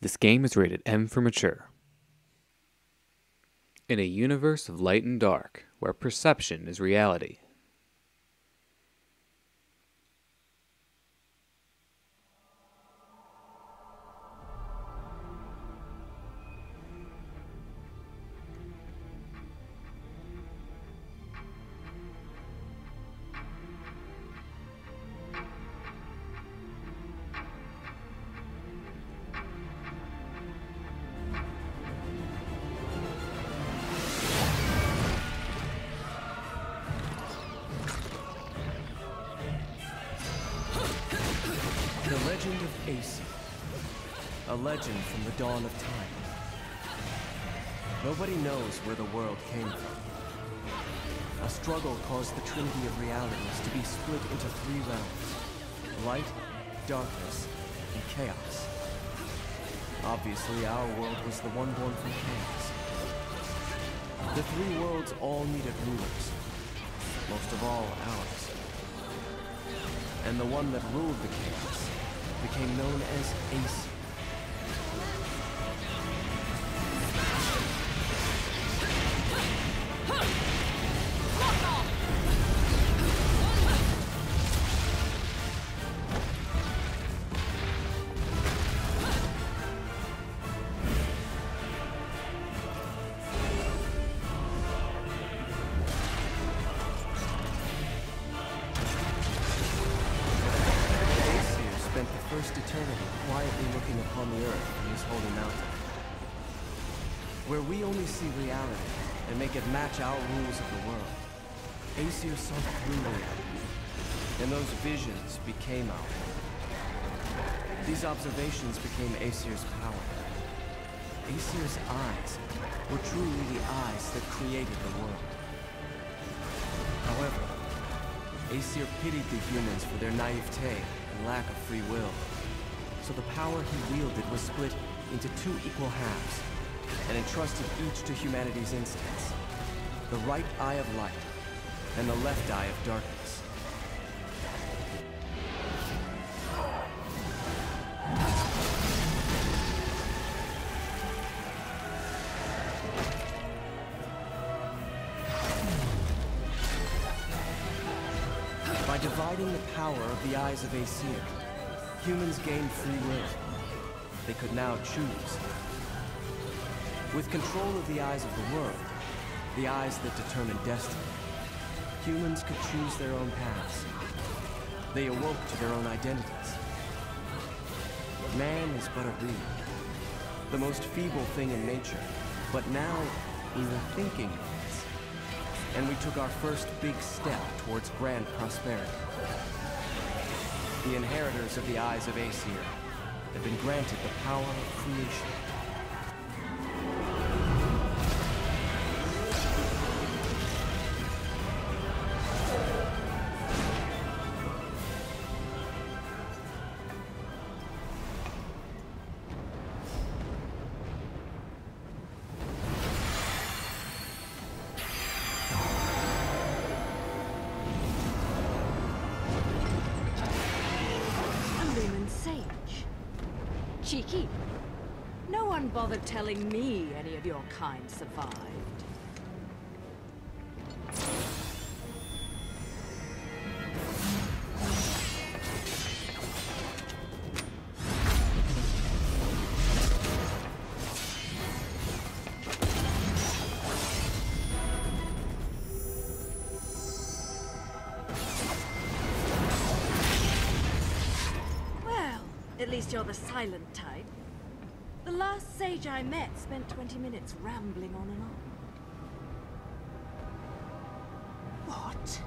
This game is rated M for mature. In a universe of light and dark, where perception is reality. The legend of Aesir, a legend from the dawn of time. Nobody knows where the world came from. A struggle caused the trinity of realities to be split into three realms: light, darkness, and chaos. Obviously, our world was the one born from chaos. The three worlds all needed rulers, most of all ours. And the one that ruled the chaos became known as Aesir. Eternity quietly looking upon the earth from his holy mountain, where we only see reality and make it match our rules of the world. Aesir saw through reality, and those visions became our world. These observations became Aesir's power. Aesir's eyes were truly the eyes that created the world. However, Aesir pitied the humans for their naivete and lack of free will. So the power he wielded was split into two equal halves, and entrusted each to humanity's instincts. The right eye of light, and the left eye of darkness. By dividing the power of the eyes of Aesir, humans gained free will. They could now choose. With control of the eyes of the world, the eyes that determine destiny, humans could choose their own paths. They awoke to their own identities. Man is but a reed, the most feeble thing in nature, but now we were thinking of this, and we took our first big step towards grand prosperity. The inheritors of the eyes of Aesir have been granted the power of creation. Cheeky. No one bothered telling me any of your kind survived. At least you're the silent type. The last sage I met spent 20 minutes rambling on and on. What?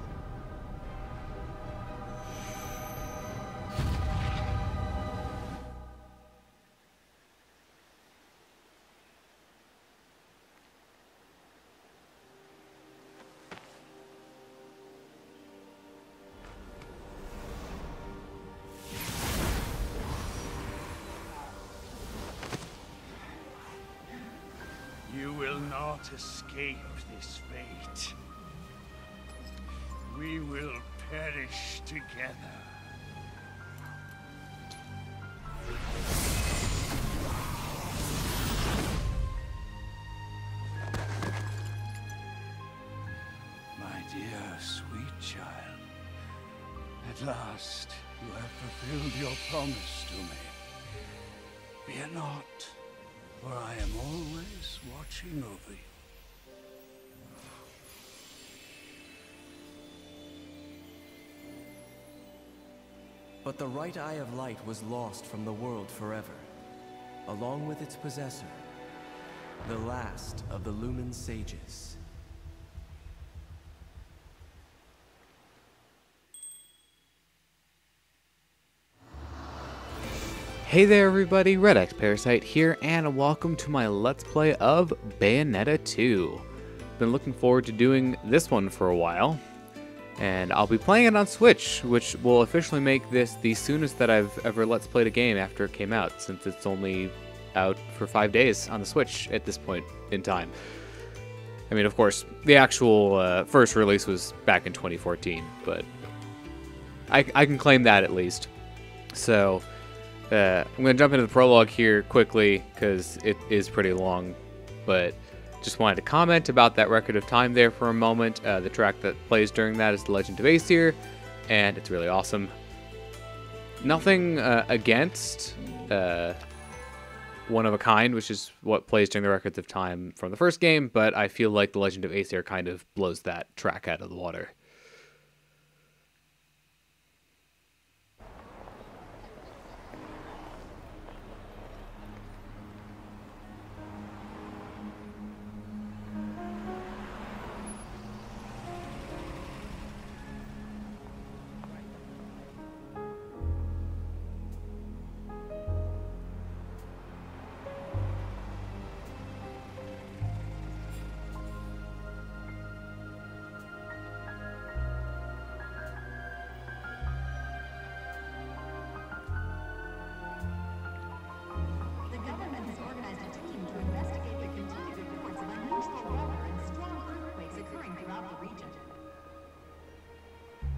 You will not escape this fate. We will perish together. At last, you have fulfilled your promise to me. Fear not, for I am always watching over you. But the right eye of light was lost from the world forever, along with its possessor, the last of the Lumen Sages. Hey there everybody, redxparasite here, and welcome to my Let's Play of Bayonetta 2. Been looking forward to doing this one for a while, and I'll be playing it on Switch, which will officially make this the soonest that I've ever Let's Played a game after it came out, since it's only out for 5 days on the Switch at this point in time. I mean, of course, the actual first release was back in 2014, but I can claim that at least. So I'm going to jump into the prologue here quickly, because it is pretty long, but just wanted to comment about that record of time there for a moment. The track that plays during that is The Legend of Aesir, and it's really awesome. Nothing against One of a Kind, which is what plays during the records of time from the first game, but I feel like The Legend of Aesir kind of blows that track out of the water.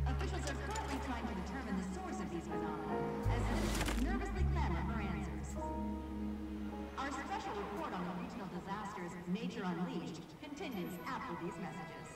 Officials are currently trying to determine the source of these phenomena, as citizens nervously clamor for answers. Our special report on the regional disasters, Nature Unleashed, continues after these messages.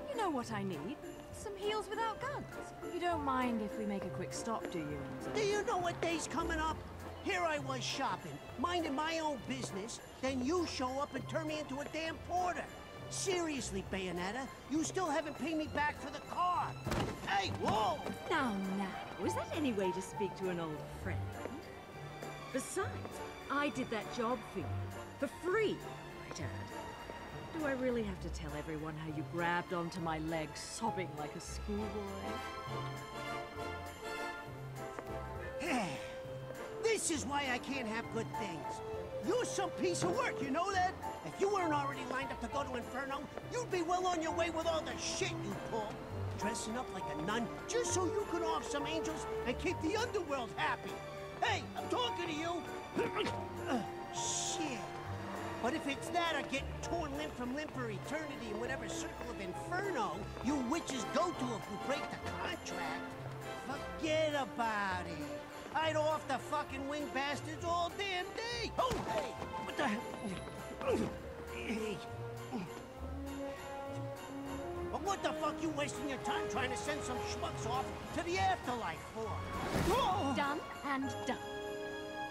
You know what I need? Some heels without guns. You don't mind if we make a quick stop, do you, Enzo? Do you know what day's coming up? Here I was shopping, minding my own business, then you show up and turn me into a damn porter. Seriously, Bayonetta, you still haven't paid me back for the car. Hey, whoa! Now, is that any way to speak to an old friend? Besides, I did that job for you. For free, I might add. Do I really have to tell everyone how you grabbed onto my leg, sobbing like a schoolboy? This is why I can't have good things. You're some piece of work, you know that? If you weren't already lined up to go to Inferno, you'd be well on your way with all the shit you pull. Dressing up like a nun just so you could off some angels and keep the underworld happy. Hey, I'm talking to you. Shit. But if it's that or getting torn limb from limb for eternity in whatever circle of Inferno you witches go to if you break the contract, forget about it. I'd off the fucking wing bastards all damn day. Oh, hey, what the hell? Hey. But what the fuck you wasting your time trying to send some schmucks off to the afterlife for? Oh. Done and done.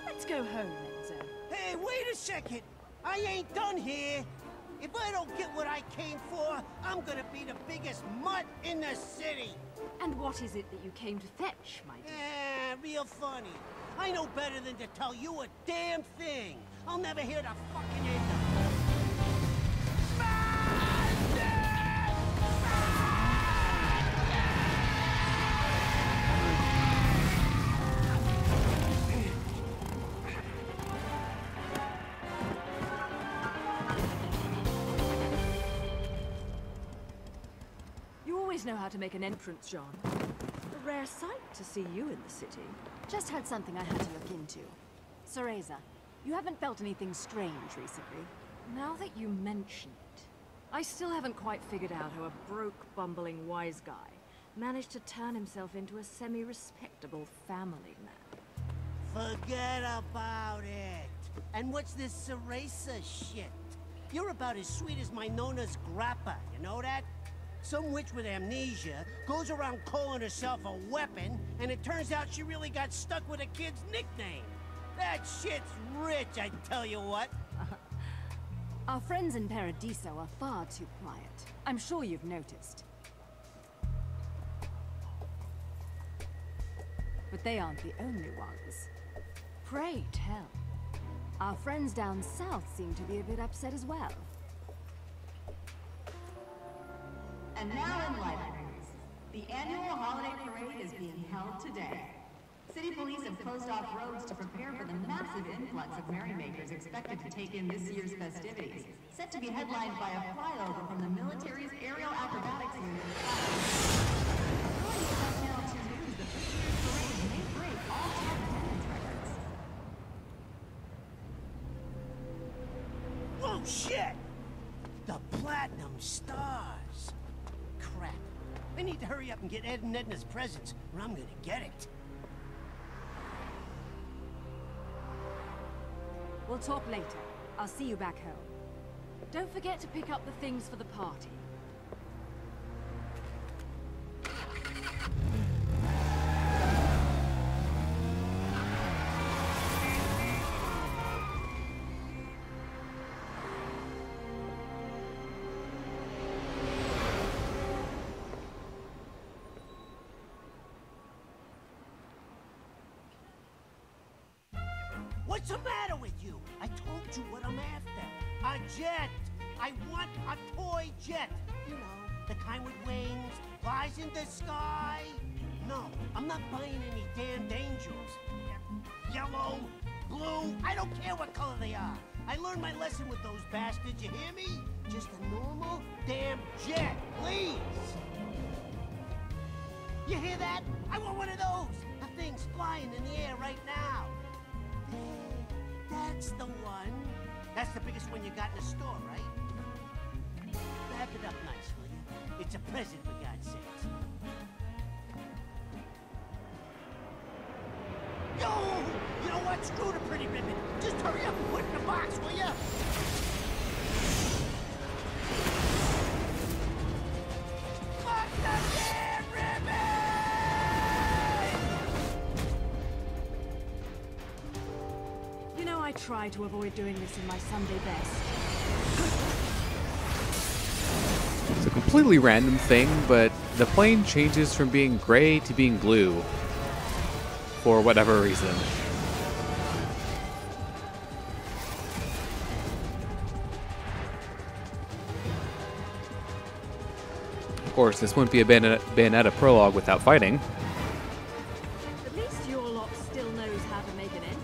Let's go home, Enzo. Hey, wait a second. I ain't done here. If I don't get what I came for, I'm gonna be the biggest mutt in the city. And what is it that you came to fetch, my dear? Real funny. I know better than to tell you a damn thing. I'll never hear the fucking end of it. You always know how to make an entrance, Jeanne. A rare sight to see you in the city. Just had something I had to look into. Cereza, you haven't felt anything strange recently? Now that you mention it, I still haven't quite figured out how a broke, bumbling wise guy managed to turn himself into a semi-respectable family man. Forget about it. And what's this Cereza shit? You're about as sweet as my Nona's grappa, you know that? Some witch with amnesia goes around calling herself a weapon, and it turns out she really got stuck with a kid's nickname. That shit's rich, I tell you what. Our friends in Paradiso are far too quiet. I'm sure you've noticed. But they aren't the only ones. Pray tell. Our friends down south seem to be a bit upset as well. And now in life news, the annual holiday parade is being held today. City police have closed off roads to prepare for the massive influx of merrymakers expected to take in this year's festivities, set to be headlined by a flyover from the military's aerial acrobatics unit. According to Channel 2 News, the this year's parade may break all top attendance records. Whoa, shit! The Platinum Stars. Crap. I need to hurry up and get Ed and Edna's presents, or I'm gonna get it. We'll talk later. I'll see you back home. Don't forget to pick up the things for the party. What's the matter with you? I told you what I'm after. A jet! I want a toy jet! You know, the kind with wings, flies in the sky. No, I'm not buying any damned angels. Yellow, blue, I don't care what color they are. I learned my lesson with those bastards, you hear me? Just a normal damn jet, please! You hear that? I want one of those! The thing's flying in the air right now. That's the one. That's the biggest one you got in the store, right? Wrap it up nice, will you? It's a present, for God's sakes. Yo! You know what? Screw the pretty ribbon. Just hurry up and put it in the box, will you? Fuck the damn ribbon! You know, I try to avoid doing this in my Sunday best. It's a completely random thing, but the plane changes from being gray to being blue. For whatever reason. Of course, this wouldn't be a Bayonetta prologue without fighting. At least your lot still knows how to make an end.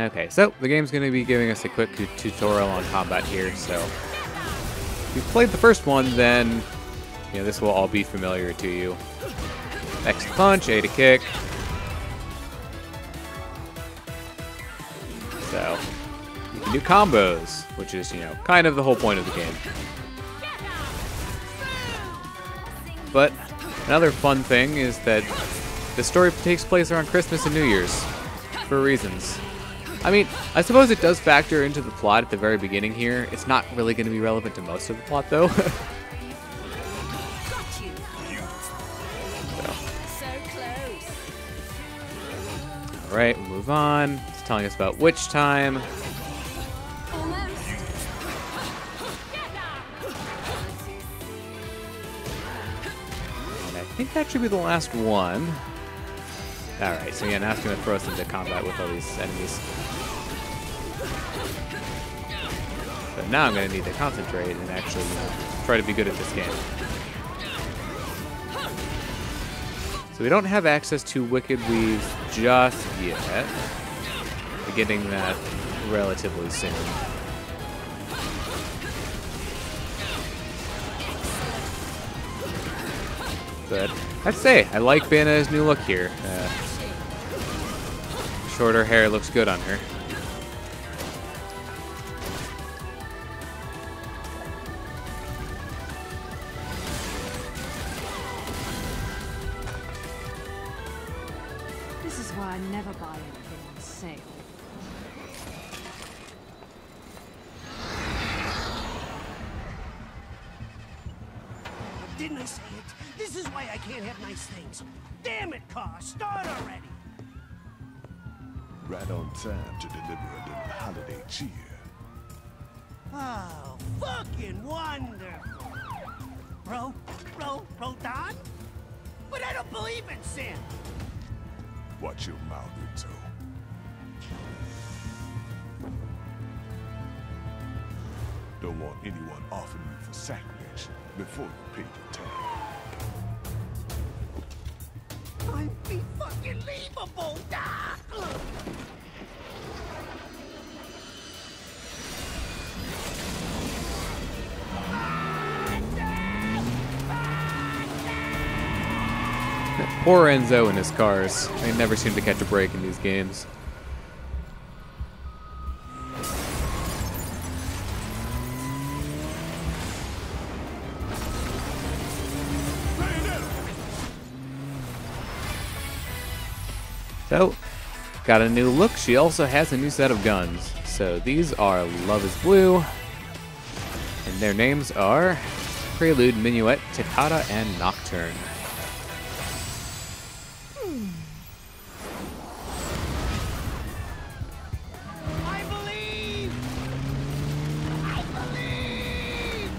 Okay, so the game's going to be giving us a quick tutorial on combat here, so if you've played the first one, then this will all be familiar to you. X to punch, A to kick. So you new combos, which is, you know, kind of the whole point of the game. But another fun thing is that the story takes place around Christmas and New Year's for reasons. I mean, I suppose it does factor into the plot at the very beginning here. It's not really going to be relevant to most of the plot, though. Alright, we'll move on. It's telling us about witch time. And I think that should be the last one. Alright, so yeah, now it's going to throw us into combat with all these enemies. But now I'm going to need to concentrate and actually, you know, try to be good at this game. So we don't have access to Wicked Weaves just yet. We're getting that relatively soon. But I'd say I like Bayonetta's new look here. Shorter hair looks good on her. This is why I never buy anything on sale. Didn't I say it? This is why I can't have nice things. Damn it, car, start already! Right on time to deliver a little holiday cheer. Oh, fucking wonderful! Bro, Don? But I don't believe in Santa! Watch your mouth, Rizzo. Don't want anyone offering you for sacrilege before you pay your tag. Unbelievable! Ah! Poor Enzo and his cars. They never seem to catch a break in these games. So, got a new look. She also has a new set of guns. So these are Love is Blue. And their names are Prelude, Minuet, Toccata, and Nocturne. I believe! I believe!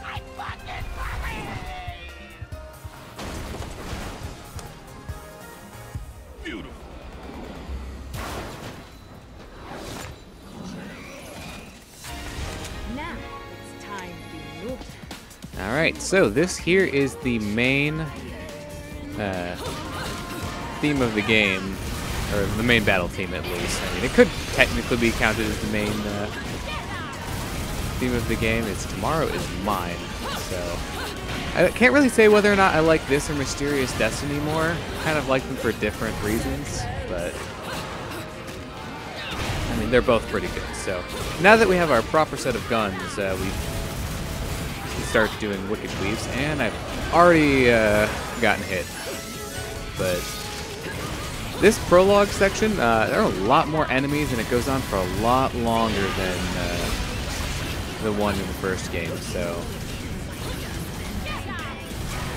I fucking believe! Beautiful. Now it's time to be naughty. Alright, so this here is the main theme of the game, or the main battle theme at least. I mean, it could technically be counted as the main theme of the game. It's Tomorrow is Mine. So I can't really say whether or not I like this or Mysterious Destiny more. Kind of like them for different reasons, but I mean, they're both pretty good. So now that we have our proper set of guns, we can start doing Wicked Weaves, and I've already gotten hit. But this prologue section, there are a lot more enemies, and it goes on for a lot longer than the one in the first game. So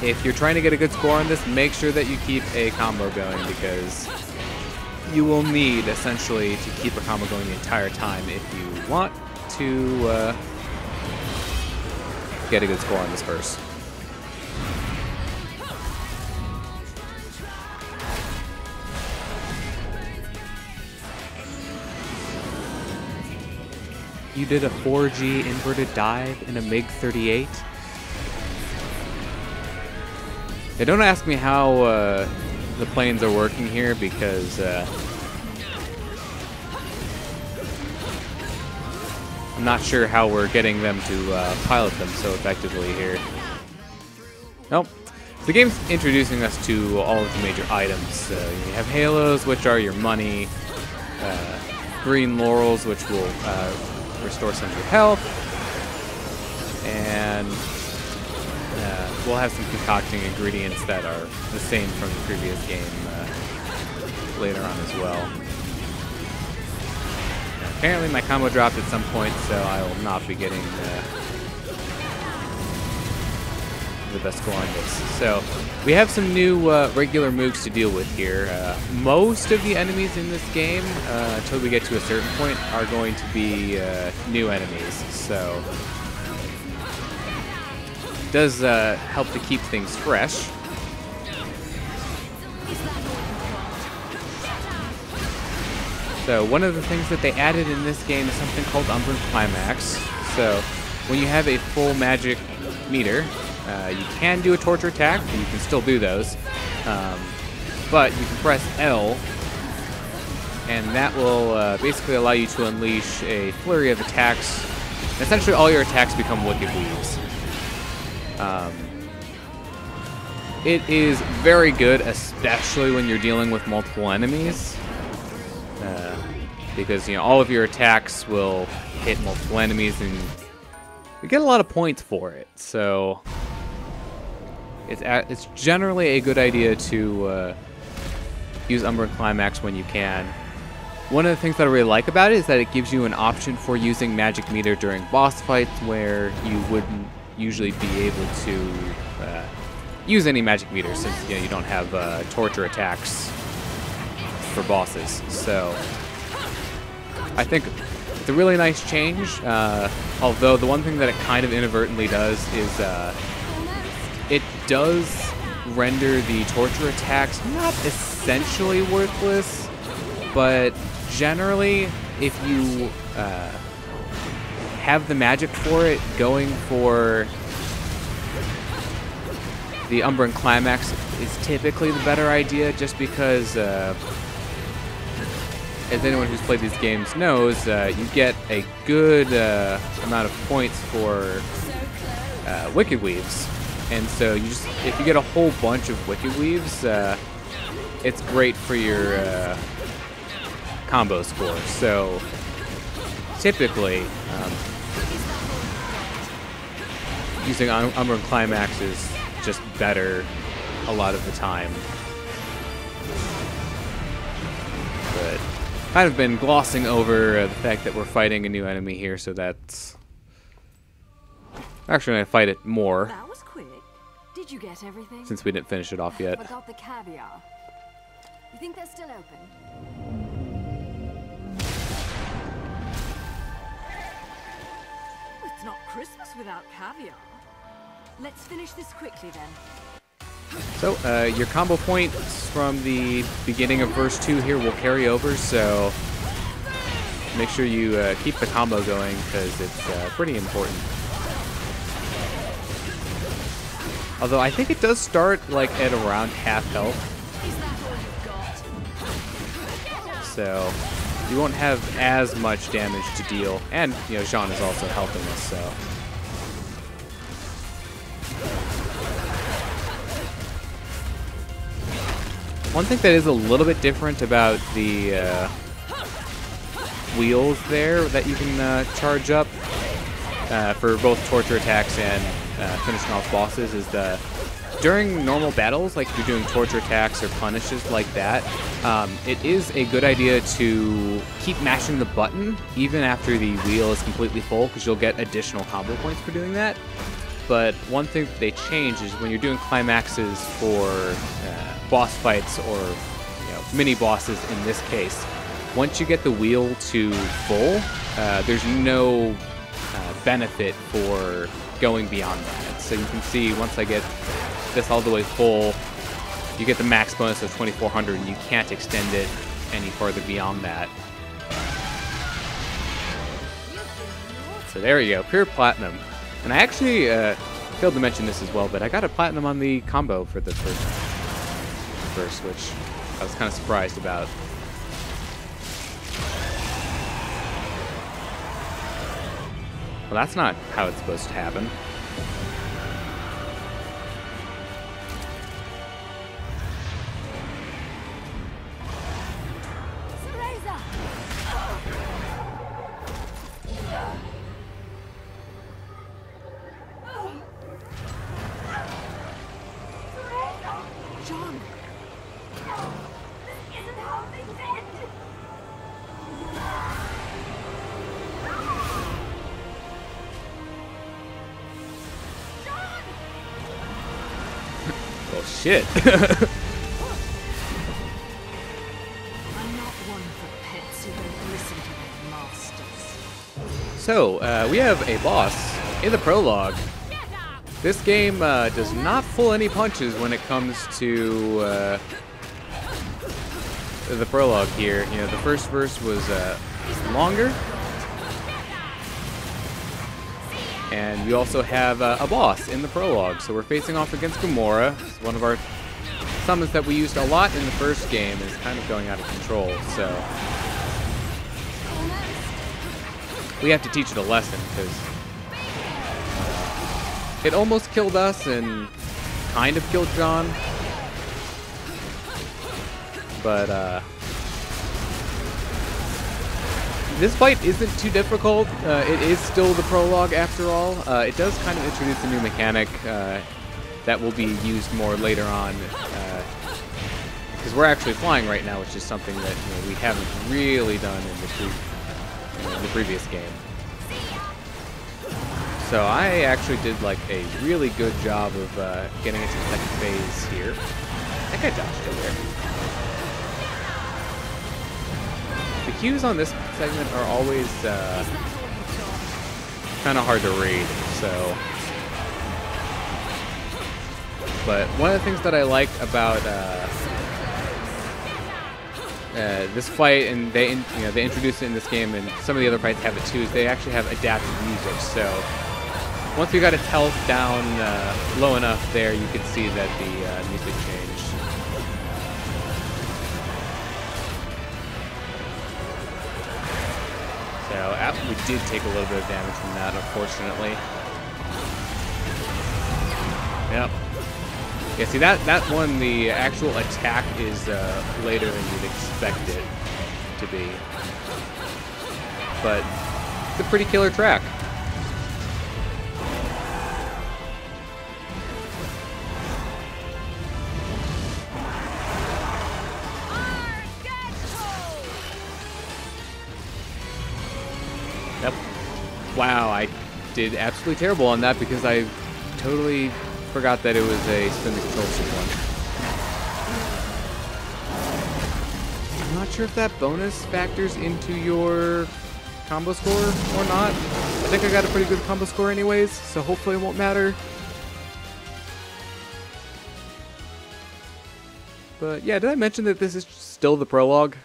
if you're trying to get a good score on this, make sure that you keep a combo going, because you will need, essentially, to keep a combo going the entire time if you want to get a good score on this verse. You did a 4G inverted dive in a MiG-38? Yeah, don't ask me how the planes are working here, because I'm not sure how we're getting them to pilot them so effectively here. Nope. The game's introducing us to all of the major items. You have halos, which are your money. green laurels, which will restore some of your health. And we'll have some concocting ingredients that are the same from the previous game later on as well. Now, apparently my combo dropped at some point, so I will not be getting the best score on this. So we have some new regular moves to deal with here. Most of the enemies in this game, until we get to a certain point, are going to be new enemies. So it does help to keep things fresh. So one of the things that they added in this game is something called Umbran Climax. So when you have a full magic meter, you can do a torture attack, and you can still do those, but you can press L, and that will basically allow you to unleash a flurry of attacks. Essentially, all your attacks become Wicked Weaves. It is very good, especially when you're dealing with multiple enemies, because all of your attacks will hit multiple enemies, and you get a lot of points for it. So it's generally a good idea to use Umbran Climax when you can. One of the things that I really like about it is that it gives you an option for using Magic Meter during boss fights where you wouldn't usually be able to use any Magic Meter, since you don't have torture attacks for bosses. So I think it's a really nice change, although the one thing that it kind of inadvertently does is it does render the torture attacks not essentially worthless, but generally, if you have the magic for it, going for the Umbran Climax is typically the better idea, just because, as anyone who's played these games knows, you get a good amount of points for Wicked Weaves. And so if you get a whole bunch of Wicked Weaves, it's great for your combo score. So typically, using Umbran Climax is just better a lot of the time. But kind of been glossing over the fact that we're fighting a new enemy here, so that's actually going to fight it more. That was quick. Did you get everything? Since we didn't finish it off yet. Forgot the caviar. You think they're still open? It's not Christmas without caviar. Let's finish this quickly then. So, your combo points from the beginning of verse 2 here will carry over, so make sure you keep the combo going, because it's pretty important. Although I think it does start like at around half health, so you won't have as much damage to deal. And Jeanne is also helping us, so. One thing that is a little bit different about the wheels there that you can charge up for both torture attacks and finishing off bosses is that during normal battles, like if you're doing torture attacks or punishes like that, it is a good idea to keep mashing the button even after the wheel is completely full, because you'll get additional combo points for doing that. But one thing that they changed is when you're doing climaxes for boss fights or mini bosses in this case, once you get the wheel to full, there's no benefit for going beyond that. So you can see once I get this all the way full, you get the max bonus of 2400, and you can't extend it any further beyond that. So there you go, pure platinum. And I actually failed to mention this as well, but I got a platinum on the combo for the first, which I was kind of surprised about. Well, that's not how it's supposed to happen. John! This isn't how things end! John! Well, shit. I'm not one for pets who don't listen to their masters. So, we have a boss in the prologue. This game does not pull any punches when it comes to the prologue here. You know, the first verse was longer. And you also have a boss in the prologue. So we're facing off against Gamora. It's one of our summons that we used a lot in the first game is kind of going out of control. So we have to teach it a lesson because it almost killed us and kind of killed John. But this fight isn't too difficult. It is still the prologue after all. It does kind of introduce a new mechanic that will be used more later on. Because we're actually flying right now, which is something that we haven't really done in the previous game. So I actually did like a really good job of getting into the second phase here. I think I dodged it there. The cues on this segment are always kind of hard to read, so. But one of the things that I like about this fight, and they introduced it in this game, and some of the other fights have it too, is they actually have adaptive music. So once we got its health down low enough there, you could see that the music changed. So we did take a little bit of damage from that, unfortunately. Yep. Yeah, see that one, the actual attack is later than you'd expect it to be. But it's a pretty killer track. Yep. Wow, I did absolutely terrible on that because I totally forgot that it was a spin the control sequence. I'm not sure if that bonus factors into your combo score or not. I think I got a pretty good combo score anyways, so hopefully it won't matter. But yeah, did I mention that this is still the prologue?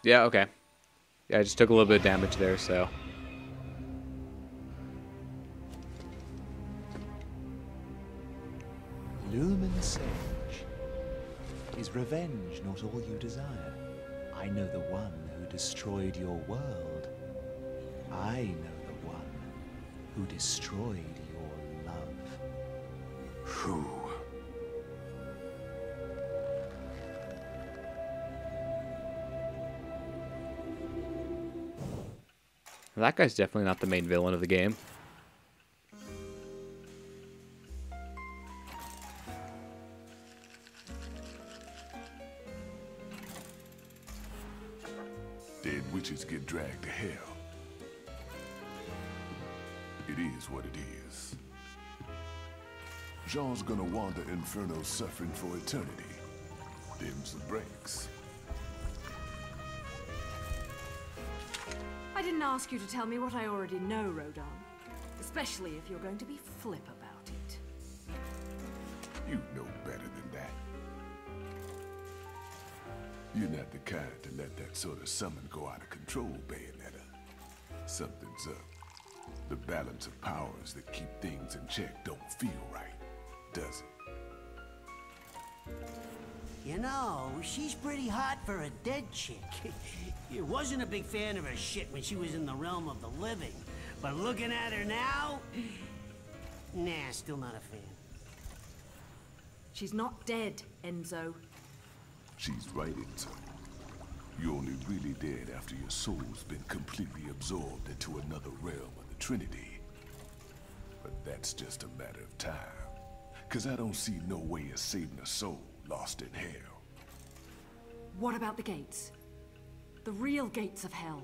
Yeah, okay. Yeah, I just took a little bit of damage there, so. Lumen Sage. Is revenge not all you desire? I know the one who destroyed your world. I know the one who destroyed your love. Who? That guy's definitely not the main villain of the game. Dead witches get dragged to hell. It is what it is. Jean's gonna wander Inferno suffering for eternity. Them's the breaks. I didn't ask you to tell me what I already know, Rodin. Especially if you're going to be flip about it. You know better than that. You're not the kind to let that sort of summon go out of control, Bayonetta. Something's up. The balance of powers that keep things in check don't feel right, does it? You know, she's pretty hot for a dead chick. Wasn't a big fan of her shit when she was in the realm of the living. But looking at her now... Nah, still not a fan. She's not dead, Enzo. She's right, Enzo. You're only really dead after your soul's been completely absorbed into another realm of the Trinity. But That's just a matter of time. 'Cause I don't see no way of saving a soul lost in hell. What about the gates? The real gates of hell?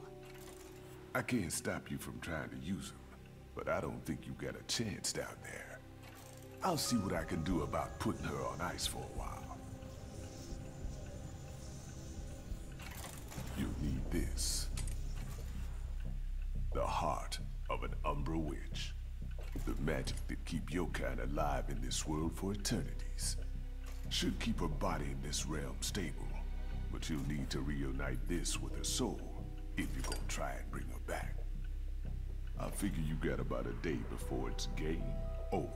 I can't stop you from trying to use them, but I don't think you got a chance down there. I'll see what I can do about putting her on ice for a while. You'll need this. The heart of an Umbra witch. The magic that keep your kind alive in this world for eternities. Should keep her body in this realm stable, but you'll need to reunite this with her soul if you're gonna try and bring her back. I figure you got about a day before it's game over.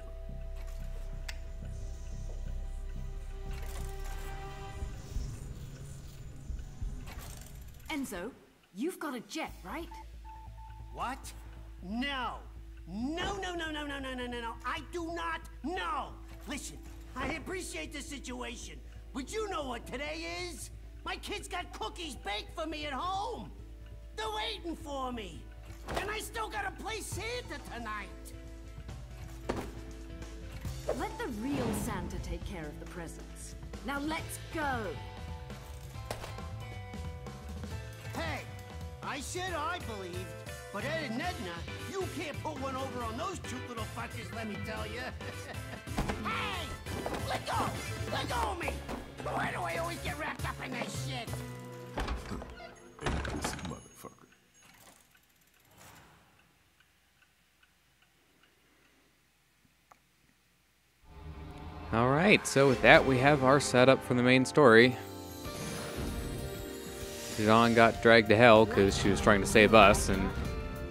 Enzo, you've got a jet, right? What? No. No, no, no, no, no, no, no, no, no. I do not know. Listen, I appreciate the situation, but you know what today is? My kids got cookies baked for me at home. They're waiting for me. And I still gotta play Santa tonight. Let the real Santa take care of the presents. Now let's go. Hey, I said I believed, but Ed and Edna, you can't put one over on those two little fuckers, let me tell you. Hey! Let go! Let go of me! Why do I always get wrapped up in this shit? Ain't this motherfucker. Alright, so with that, we have our setup for the main story. Jeanne got dragged to hell because she was trying to save us, and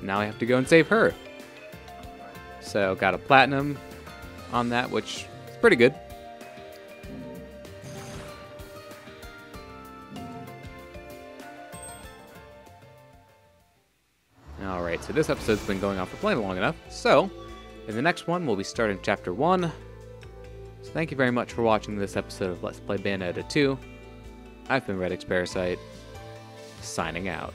now I have to go and save her. So, got a platinum on that, which is pretty good. Alright, so this episode's been going on for plenty long enough. So, in the next one, we'll be starting Chapter 1. So thank you very much for watching this episode of Let's Play Bayonetta 2. I've been redxparasite, signing out.